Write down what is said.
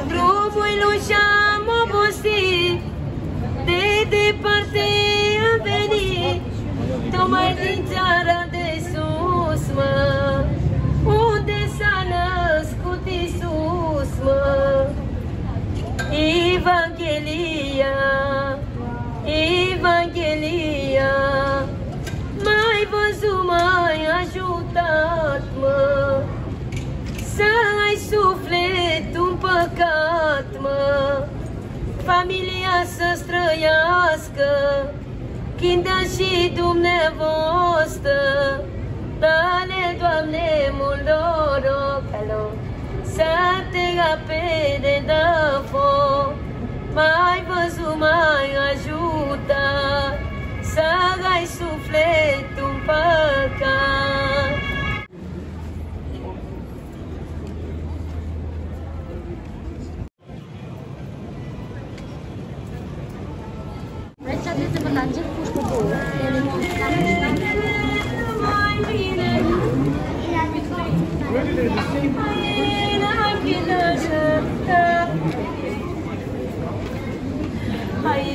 Drumul și-am obosit, de departe am venit, tocmai din țara de sus, mă, unde s-a născut Iisus, mă. Evanghelia, Evanghelia, m-ai văzut, m-ai ajutat, mă, să ai sufletul împăcat, mă, familia să străiască, Chinda și dumneavoastră, dă-ne, Doamne, mult noroc, să te apere de foc, m-ai văzut, m-ai ajutat, să ai sufletul împăcat. Vreți să aveți până la început cu două? Hai,